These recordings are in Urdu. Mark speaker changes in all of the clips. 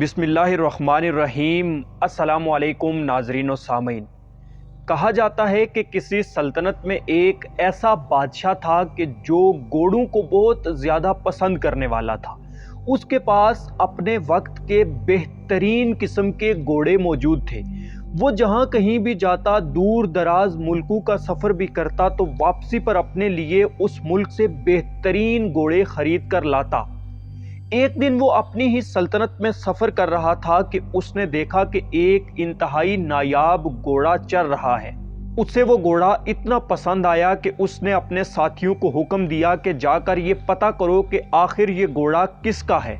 Speaker 1: بسم اللہ الرحمن الرحیم۔ السلام علیکم ناظرین و سامعین۔ کہا جاتا ہے کہ کسی سلطنت میں ایک ایسا بادشاہ تھا کہ جو گھوڑوں کو بہت زیادہ پسند کرنے والا تھا۔ اس کے پاس اپنے وقت کے بہترین قسم کے گھوڑے موجود تھے۔ وہ جہاں کہیں بھی جاتا، دور دراز ملکوں کا سفر بھی کرتا تو واپسی پر اپنے لیے اس ملک سے بہترین گھوڑے خرید کر لاتا۔ ایک دن وہ اپنی ہی سلطنت میں سفر کر رہا تھا کہ اس نے دیکھا کہ ایک انتہائی نایاب گھوڑا چل رہا ہے۔ اسے وہ گھوڑا اتنا پسند آیا کہ اس نے اپنے ساتھیوں کو حکم دیا کہ جا کر یہ پتہ کرو کہ آخر یہ گھوڑا کس کا ہے۔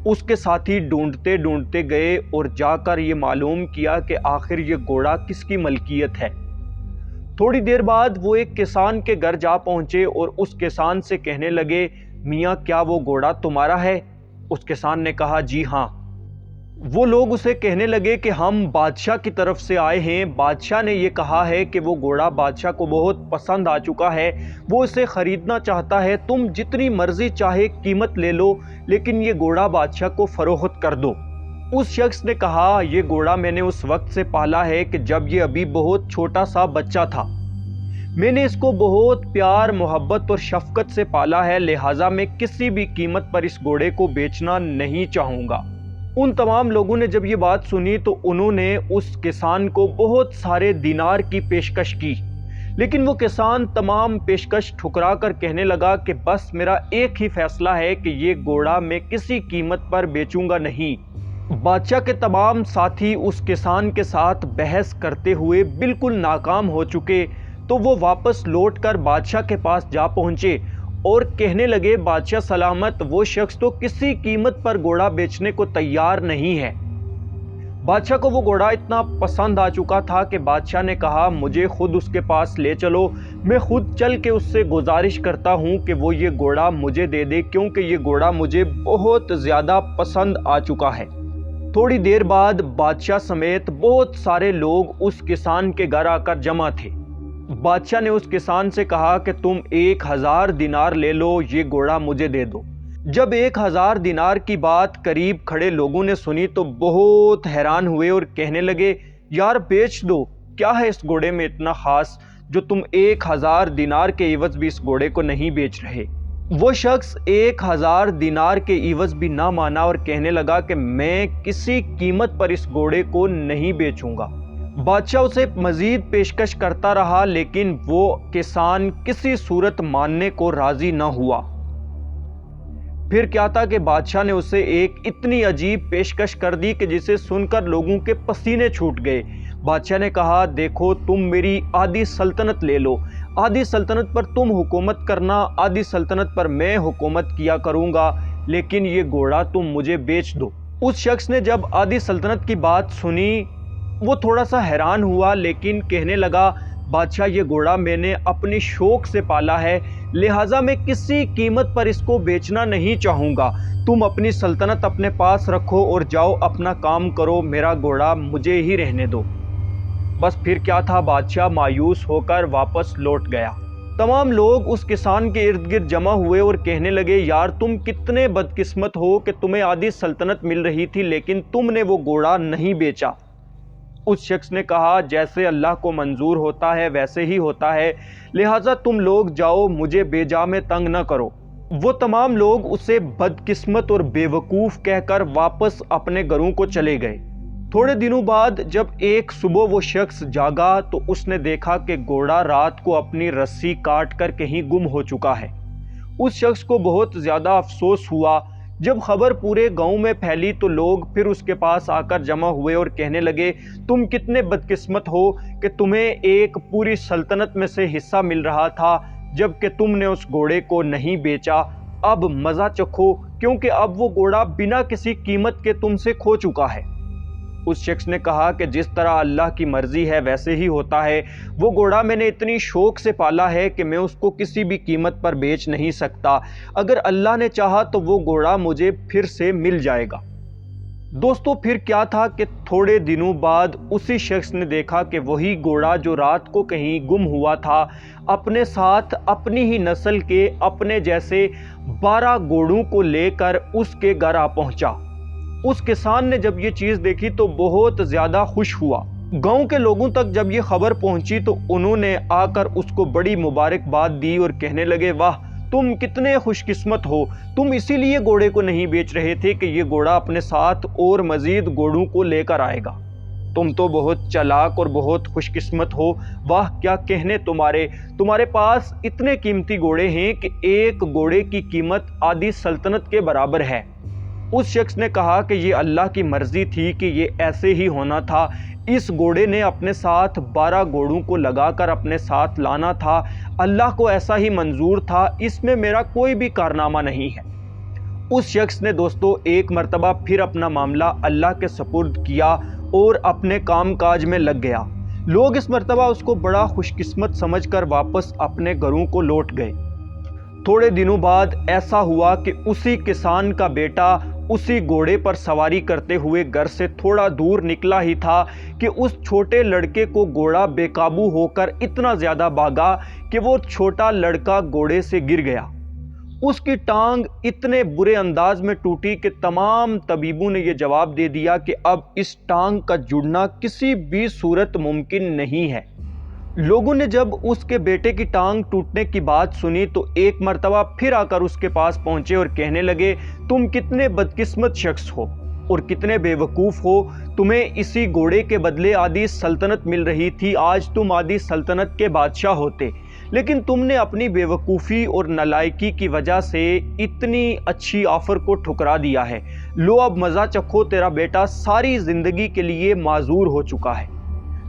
Speaker 1: اس کے ساتھی ڈھونڈتے ڈھونڈتے گئے اور جا کر یہ معلوم کیا کہ آخر یہ گھوڑا کس کی ملکیت ہے۔ تھوڑی دیر بعد وہ ایک کسان کے گھر جا پہنچے اور اس کسان سے کہنے لگے، میاں کیا وہ گھوڑا تمہارا ہے؟ اس کسان نے کہا، جی ہاں۔ وہ لوگ اسے کہنے لگے کہ ہم بادشاہ کی طرف سے آئے ہیں، بادشاہ نے یہ کہا ہے کہ وہ گھوڑا بادشاہ کو بہت پسند آ چکا ہے، وہ اسے خریدنا چاہتا ہے، تم جتنی مرضی چاہے قیمت لے لو لیکن یہ گھوڑا بادشاہ کو فروخت کر دو۔ اس شخص نے کہا، یہ گھوڑا میں نے اس وقت سے پالا ہے کہ جب یہ ابھی بہت چھوٹا سا بچہ تھا۔ میں نے اس کو بہت پیار، محبت اور شفقت سے پالا ہے، لہٰذا میں کسی بھی قیمت پر اس گھوڑے کو بیچنا نہیں چاہوں گا۔ ان تمام لوگوں نے جب یہ بات سنی تو انہوں نے اس کسان کو بہت سارے دینار کی پیشکش کی، لیکن وہ کسان تمام پیشکش ٹھکرا کر کہنے لگا کہ بس میرا ایک ہی فیصلہ ہے کہ یہ گھوڑا میں کسی قیمت پر بیچوں گا نہیں۔ بادشاہ کے تمام ساتھی اس کسان کے ساتھ بحث کرتے ہوئے بالکل ناکام ہو چکے تو وہ واپس لوٹ کر بادشاہ کے پاس جا پہنچے اور کہنے لگے، بادشاہ سلامت، وہ شخص تو کسی قیمت پر گھوڑا بیچنے کو تیار نہیں ہے۔ بادشاہ کو وہ گھوڑا اتنا پسند آ چکا تھا کہ بادشاہ نے کہا، مجھے خود اس کے پاس لے چلو، میں خود چل کے اس سے گزارش کرتا ہوں کہ وہ یہ گھوڑا مجھے دے دے، کیونکہ یہ گھوڑا مجھے بہت زیادہ پسند آ چکا ہے۔ تھوڑی دیر بعد بادشاہ سمیت بہت سارے لوگ اس کسان کے گھر آ کر جمع تھے۔ بادشاہ نے اس کسان سے کہا کہ تم 1000 دینار لے لو، یہ گھوڑا مجھے دے دو۔ جب 1000 دینار کی بات قریب کھڑے لوگوں نے سنی تو بہت حیران ہوئے اور کہنے لگے، یار بیچ دو، کیا ہے اس گھوڑے میں اتنا خاص جو تم 1000 دینار کے عوض بھی اس گھوڑے کو نہیں بیچ رہے؟ وہ شخص 1000 دینار کے عوض بھی نہ مانا اور کہنے لگا کہ میں کسی قیمت پر اس گھوڑے کو نہیں بیچوں گا۔ بادشاہ اسے مزید پیشکش کرتا رہا لیکن وہ کسان کسی صورت ماننے کو راضی نہ ہوا۔ پھر کیا تھا کہ بادشاہ نے اسے ایک اتنی عجیب پیشکش کر دی کہ جسے سن کر لوگوں کے پسینے چھوٹ گئے۔ بادشاہ نے کہا، دیکھو تم میری آدھی سلطنت لے لو، آدھی سلطنت پر تم حکومت کرنا، آدھی سلطنت پر میں حکومت کیا کروں گا، لیکن یہ گھوڑا تم مجھے بیچ دو۔ اس شخص نے جب آدھی سلطنت کی بات سنی وہ تھوڑا سا حیران ہوا لیکن کہنے لگا، بادشاہ یہ گھوڑا میں نے اپنی شوق سے پالا ہے، لہٰذا میں کسی قیمت پر اس کو بیچنا نہیں چاہوں گا، تم اپنی سلطنت اپنے پاس رکھو اور جاؤ اپنا کام کرو، میرا گھوڑا مجھے ہی رہنے دو۔ بس پھر کیا تھا، بادشاہ مایوس ہو کر واپس لوٹ گیا۔ تمام لوگ اس کسان کے ارد گرد جمع ہوئے اور کہنے لگے، یار تم کتنے بدقسمت ہو کہ تمہیں آدھی سلطنت مل رہی تھی لیکن تم نے وہ گھوڑا نہیں بیچا۔ اس شخص نے کہا، جیسے اللہ کو منظور ہوتا ہے ویسے ہی ہوتا ہے، لہٰذا تم لوگ جاؤ، مجھے بے جا میں تنگ نہ کرو۔ وہ تمام لوگ اسے بدقسمت اور بے وقوف کہہ کر واپس اپنے گھروں کو چلے گئے۔ تھوڑے دنوں بعد جب ایک صبح وہ شخص جاگا تو اس نے دیکھا کہ گھوڑا رات کو اپنی رسی کاٹ کر کہیں گم ہو چکا ہے۔ اس شخص کو بہت زیادہ افسوس ہوا۔ جب خبر پورے گاؤں میں پھیلی تو لوگ پھر اس کے پاس آ کر جمع ہوئے اور کہنے لگے، تم کتنے بدقسمت ہو کہ تمہیں ایک پوری سلطنت میں سے حصہ مل رہا تھا جبکہ تم نے اس گھوڑے کو نہیں بیچا۔ اب مزہ چکھو کیونکہ اب وہ گھوڑا بنا کسی قیمت کے تم سے کھو چکا ہے۔ اس شخص نے کہا کہ جس طرح اللہ کی مرضی ہے ویسے ہی ہوتا ہے، وہ گھوڑا میں نے اتنی شوق سے پالا ہے کہ میں اس کو کسی بھی قیمت پر بیچ نہیں سکتا، اگر اللہ نے چاہا تو وہ گھوڑا مجھے پھر سے مل جائے گا۔ دوستو پھر کیا تھا کہ تھوڑے دنوں بعد اسی شخص نے دیکھا کہ وہی گھوڑا جو رات کو کہیں گم ہوا تھا اپنے ساتھ اپنی ہی نسل کے اپنے جیسے 12 گھوڑوں کو لے کر اس کے گھر آ پہنچا۔ اس کسان نے جب یہ چیز دیکھی تو بہت زیادہ خوش ہوا۔ گاؤں کے لوگوں تک جب یہ خبر پہنچی تو انہوں نے آ کر اس کو بڑی مبارکباد دی اور کہنے لگے، واہ تم کتنے خوش قسمت ہو، تم اسی لیے گھوڑے کو نہیں بیچ رہے تھے کہ یہ گھوڑا اپنے ساتھ اور مزید گھوڑوں کو لے کر آئے گا، تم تو بہت چالاک اور بہت خوش قسمت ہو، واہ کیا کہنے تمہارے پاس اتنے قیمتی گھوڑے ہیں کہ ایک گھوڑے کی قیمت آدھی سلطنت کے برابر ہے۔ اس شخص نے کہا کہ یہ اللہ کی مرضی تھی کہ یہ ایسے ہی ہونا تھا، اس گھوڑے نے اپنے ساتھ 12 گھوڑوں کو لگا کر اپنے ساتھ لانا تھا، اللہ کو ایسا ہی منظور تھا، اس میں میرا کوئی بھی کارنامہ نہیں ہے۔ اس شخص نے دوستو ایک مرتبہ پھر اپنا معاملہ اللہ کے سپرد کیا اور اپنے کام کاج میں لگ گیا۔ لوگ اس مرتبہ اس کو بڑا خوش قسمت سمجھ کر واپس اپنے گھروں کو لوٹ گئے۔ تھوڑے دنوں بعد ایسا ہوا کہ اسی کسان کا بیٹا اسی گھوڑے پر سواری کرتے ہوئے گھر سے تھوڑا دور نکلا ہی تھا کہ اس چھوٹے لڑکے کو گھوڑا بے قابو ہو کر اتنا زیادہ بھاگا کہ وہ چھوٹا لڑکا گھوڑے سے گر گیا۔ اس کی ٹانگ اتنے برے انداز میں ٹوٹی کہ تمام طبیبوں نے یہ جواب دے دیا کہ اب اس ٹانگ کا جڑنا کسی بھی صورت ممکن نہیں ہے۔ لوگوں نے جب اس کے بیٹے کی ٹانگ ٹوٹنے کی بات سنی تو ایک مرتبہ پھر آ کر اس کے پاس پہنچے اور کہنے لگے، تم کتنے بدقسمت شخص ہو اور کتنے بے وقوف ہو، تمہیں اسی گھوڑے کے بدلے آدھی سلطنت مل رہی تھی، آج تم آدھی سلطنت کے بادشاہ ہوتے، لیکن تم نے اپنی بے وقوفی اور نالائکی کی وجہ سے اتنی اچھی آفر کو ٹھکرا دیا ہے۔ لو اب مزہ چکھو، تیرا بیٹا ساری زندگی کے لیے معذور ہو چکا ہے۔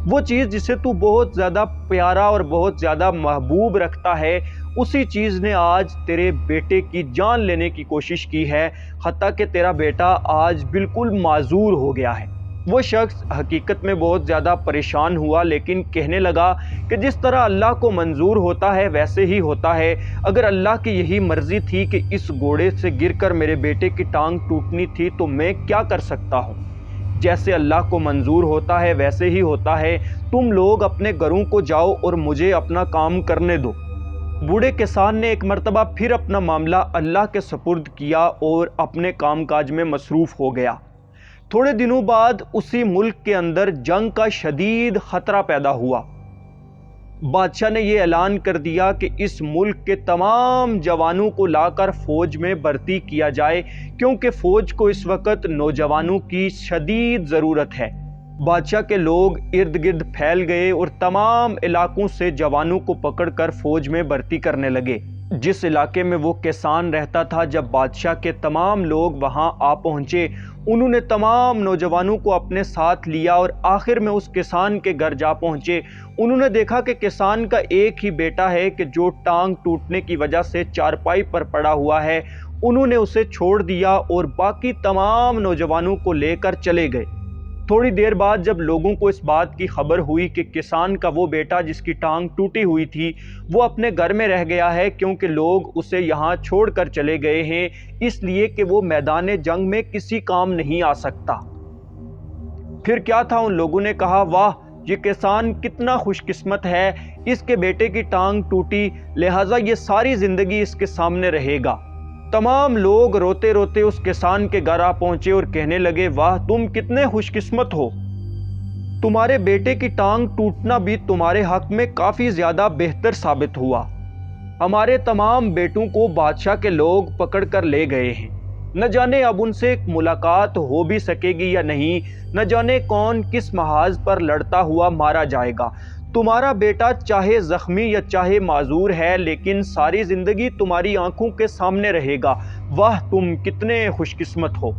Speaker 1: وہ چیز جسے تو بہت زیادہ پیارا اور بہت زیادہ محبوب رکھتا ہے، اسی چیز نے آج تیرے بیٹے کی جان لینے کی کوشش کی ہے، حتیٰ کہ تیرا بیٹا آج بالکل معذور ہو گیا ہے۔ وہ شخص حقیقت میں بہت زیادہ پریشان ہوا، لیکن کہنے لگا کہ جس طرح اللہ کو منظور ہوتا ہے ویسے ہی ہوتا ہے، اگر اللہ کی یہی مرضی تھی کہ اس گھوڑے سے گر کر میرے بیٹے کی ٹانگ ٹوٹنی تھی تو میں کیا کر سکتا ہوں؟ جیسے اللہ کو منظور ہوتا ہے ویسے ہی ہوتا ہے، تم لوگ اپنے گھروں کو جاؤ اور مجھے اپنا کام کرنے دو۔ بوڑھے کسان نے ایک مرتبہ پھر اپنا معاملہ اللہ کے سپرد کیا اور اپنے کام کاج میں مصروف ہو گیا۔ تھوڑے دنوں بعد اسی ملک کے اندر جنگ کا شدید خطرہ پیدا ہوا۔ بادشاہ نے یہ اعلان کر دیا کہ اس ملک کے تمام جوانوں کو لا کر فوج میں بھرتی کیا جائے، کیونکہ فوج کو اس وقت نوجوانوں کی شدید ضرورت ہے۔ بادشاہ کے لوگ ارد گرد پھیل گئے اور تمام علاقوں سے جوانوں کو پکڑ کر فوج میں بھرتی کرنے لگے۔ جس علاقے میں وہ کسان رہتا تھا، جب بادشاہ کے تمام لوگ وہاں آ پہنچے، انہوں نے تمام نوجوانوں کو اپنے ساتھ لیا اور آخر میں اس کسان کے گھر جا پہنچے۔ انہوں نے دیکھا کہ کسان کا ایک ہی بیٹا ہے کہ جو ٹانگ ٹوٹنے کی وجہ سے چارپائی پر پڑا ہوا ہے۔ انہوں نے اسے چھوڑ دیا اور باقی تمام نوجوانوں کو لے کر چلے گئے۔ تھوڑی دیر بعد جب لوگوں کو اس بات کی خبر ہوئی کہ کسان کا وہ بیٹا جس کی ٹانگ ٹوٹی ہوئی تھی وہ اپنے گھر میں رہ گیا ہے، کیونکہ لوگ اسے یہاں چھوڑ کر چلے گئے ہیں، اس لیے کہ وہ میدان جنگ میں کسی کام نہیں آ سکتا۔ پھر کیا تھا، ان لوگوں نے کہا، واہ یہ کسان کتنا خوش قسمت ہے، اس کے بیٹے کی ٹانگ ٹوٹی، لہٰذا یہ ساری زندگی اس کے سامنے رہے گا۔ تمام لوگ روتے روتے اس کسان کے گھر آ پہنچے اور کہنے لگے، واہ تم کتنے خوش قسمت ہو، تمہارے بیٹے کی ٹانگ ٹوٹنا بھی تمہارے حق میں کافی زیادہ بہتر ثابت ہوا۔ ہمارے تمام بیٹوں کو بادشاہ کے لوگ پکڑ کر لے گئے ہیں، نہ جانے اب ان سے ملاقات ہو بھی سکے گی یا نہیں، نہ جانے کون کس محاذ پر لڑتا ہوا مارا جائے گا۔ تمہارا بیٹا چاہے زخمی یا چاہے معذور ہے، لیکن ساری زندگی تمہاری آنکھوں کے سامنے رہے گا۔ واہ تم کتنے خوش قسمت ہو۔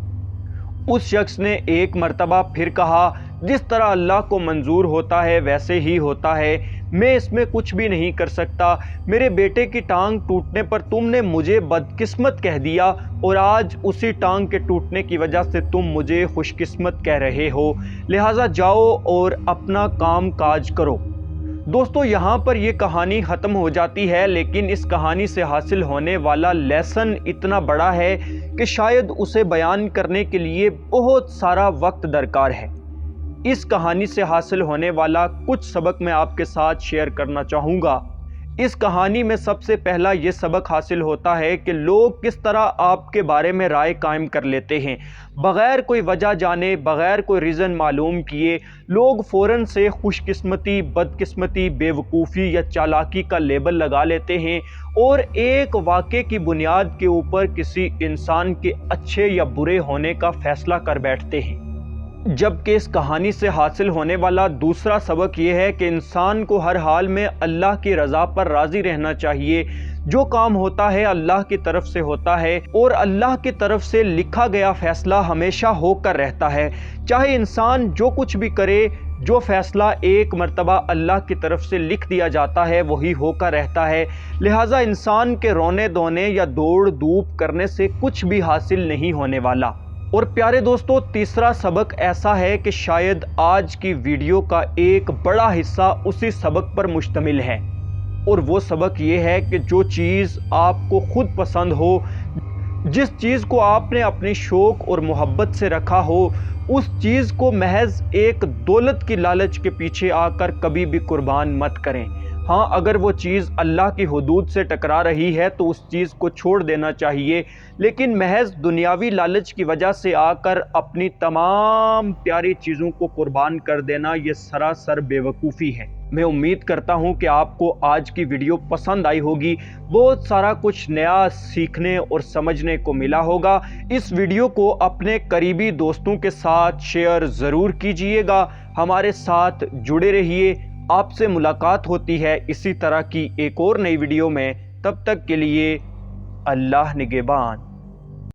Speaker 1: اس شخص نے ایک مرتبہ پھر کہا، جس طرح اللہ کو منظور ہوتا ہے ویسے ہی ہوتا ہے، میں اس میں کچھ بھی نہیں کر سکتا۔ میرے بیٹے کی ٹانگ ٹوٹنے پر تم نے مجھے بدقسمت کہہ دیا اور آج اسی ٹانگ کے ٹوٹنے کی وجہ سے تم مجھے خوش قسمت کہہ رہے ہو، لہٰذا جاؤ اور اپنا کام کاج کرو۔ دوستو یہاں پر یہ کہانی ختم ہو جاتی ہے، لیکن اس کہانی سے حاصل ہونے والا لیسن اتنا بڑا ہے کہ شاید اسے بیان کرنے کے لیے بہت سارا وقت درکار ہے۔ اس کہانی سے حاصل ہونے والا کچھ سبق میں آپ کے ساتھ شیئر کرنا چاہوں گا۔ اس کہانی میں سب سے پہلا یہ سبق حاصل ہوتا ہے کہ لوگ کس طرح آپ کے بارے میں رائے قائم کر لیتے ہیں، بغیر کوئی وجہ جانے، بغیر کوئی ریزن معلوم کیے لوگ فوراً سے خوش قسمتی، بدقسمتی، بے وقوفی یا چالاکی کا لیبل لگا لیتے ہیں اور ایک واقعے کی بنیاد کے اوپر کسی انسان کے اچھے یا برے ہونے کا فیصلہ کر بیٹھتے ہیں۔ جبکہ اس کہانی سے حاصل ہونے والا دوسرا سبق یہ ہے کہ انسان کو ہر حال میں اللہ کی رضا پر راضی رہنا چاہیے۔ جو کام ہوتا ہے اللہ کی طرف سے ہوتا ہے اور اللہ کی طرف سے لکھا گیا فیصلہ ہمیشہ ہو کر رہتا ہے، چاہے انسان جو کچھ بھی کرے، جو فیصلہ ایک مرتبہ اللہ کی طرف سے لکھ دیا جاتا ہے وہی ہو کر رہتا ہے۔ لہٰذا انسان کے رونے دھونے یا دوڑ دھوپ کرنے سے کچھ بھی حاصل نہیں ہونے والا۔ اور پیارے دوستو، تیسرا سبق ایسا ہے کہ شاید آج کی ویڈیو کا ایک بڑا حصہ اسی سبق پر مشتمل ہے، اور وہ سبق یہ ہے کہ جو چیز آپ کو خود پسند ہو، جس چیز کو آپ نے اپنی شوق اور محبت سے رکھا ہو، اس چیز کو محض ایک دولت کی لالچ کے پیچھے آ کر کبھی بھی قربان مت کریں۔ ہاں، اگر وہ چیز اللہ کی حدود سے ٹکرا رہی ہے تو اس چیز کو چھوڑ دینا چاہیے، لیکن محض دنیاوی لالچ کی وجہ سے آ کر اپنی تمام پیاری چیزوں کو قربان کر دینا یہ سراسر بے وقوفی ہے۔ میں امید کرتا ہوں کہ آپ کو آج کی ویڈیو پسند آئی ہوگی، بہت سارا کچھ نیا سیکھنے اور سمجھنے کو ملا ہوگا۔ اس ویڈیو کو اپنے قریبی دوستوں کے ساتھ شیئر ضرور کیجئے گا۔ ہمارے ساتھ جڑے رہیے۔ آپ سے ملاقات ہوتی ہے اسی طرح کی ایک اور نئی ویڈیو میں۔ تب تک کے لیے اللہ نگہبان۔